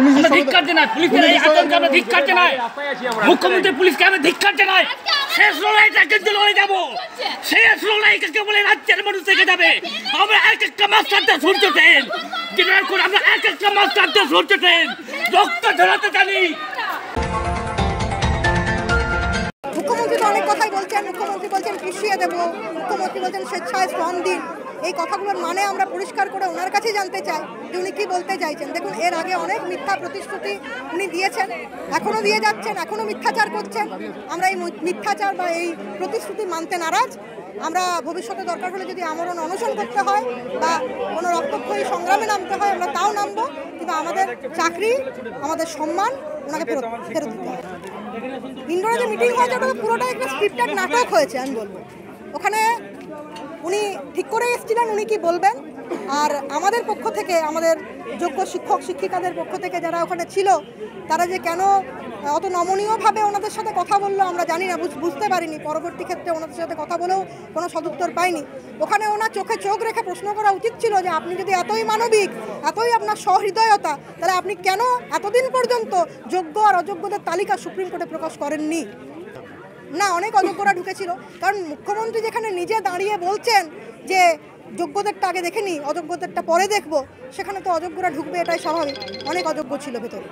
আমরা ধিক্কার জানাই, পুলিশের এই আতঙ্কে আমরা ধিক্কার জানাই, মুখ্যমন্ত্রী পুলিশকে আমরা ধিক্কার জানাই। শেষ লড়াইটা কিন্তু লড়ে যাবো, শেষ লড়াই কাকে বলে রাজ্যের মানুষ থেকে যাবে। আমরা এক একটা মাস্টারটা সূর্য ট্রেন জেনারেল করে, আমরা এক একটা মাস্টারটা সূর্য ট্রেন রক্ত ঝরাতে জানি। মুখ্যমন্ত্রী তো অনেক কথাই বলছেন, মুখ্যমন্ত্রী বলছেন পুষিয়ে দেবো, মুখ্যমন্ত্রী বলছেন স্বেচ্ছায় শ্রম দিন। এই কথাগুলোর মানে আমরা পরিষ্কার করে ওনার কাছে জানতে চাই যে উনি কী বলতে চাইছেন। দেখুন, এর আগে অনেক মিথ্যা প্রতিশ্রুতি উনি দিয়েছেন, এখনও দিয়ে যাচ্ছেন, এখনও মিথ্যাচার করছেন। আমরা এই মিথ্যাচার বা এই প্রতিশ্রুতি মানতে নারাজ। আমরা ভবিষ্যতে দরকার হলে যদি আমরণ অনশন করতে হয় বা কোনো রক্তক্ষয়ী সংগ্রামে নামতে হয় আমরা তাও নামবো, কিন্তু আমাদের চাকরি, আমাদের সম্মান ওনাকে ফেরত দিতে হবে। ইন্ডোরে যে মিটিং হয়েছে ওটা পুরোটাই একটা স্ক্রিপ্টেড নাটক হয়েছে আমি বলবো। ওখানে উনি ঠিক করে এসেছিলেন উনি কি বলবেন, আর আমাদের পক্ষ থেকে, আমাদের যোগ্য শিক্ষক শিক্ষিকাদের পক্ষ থেকে যারা ওখানে ছিল তারা যে কেন অত নমনীয়ভাবে ওনাদের সাথে কথা বললো আমরা জানি না, বুঝতে পারিনি। পরবর্তী ক্ষেত্রে ওনাদের সাথে কথা বলেও কোনো সদুত্তর পাইনি। ওখানে ওনার চোখে চোখ রেখে প্রশ্ন করা উচিত ছিল যে আপনি যদি এতই মানবিক, এতই আপনার সহৃদয়তা, তাহলে আপনি কেন এতদিন পর্যন্ত যোগ্য আর অযোগ্যদের তালিকা সুপ্রিম কোর্টে প্রকাশ করেননি? না, অনেক অযোগ্যরা ঢুকেছিল, কারণ মুখ্যমন্ত্রী যেখানে নিজে দাঁড়িয়ে বলছেন যে যোগ্যদেরটা আগে দেখে নি, অযোগ্যদেরটা পরে দেখব, সেখানে তো অযোগ্যরা ঢুকবে, এটাই স্বাভাবিক। অনেক অযোগ্য ছিল ভেতরে।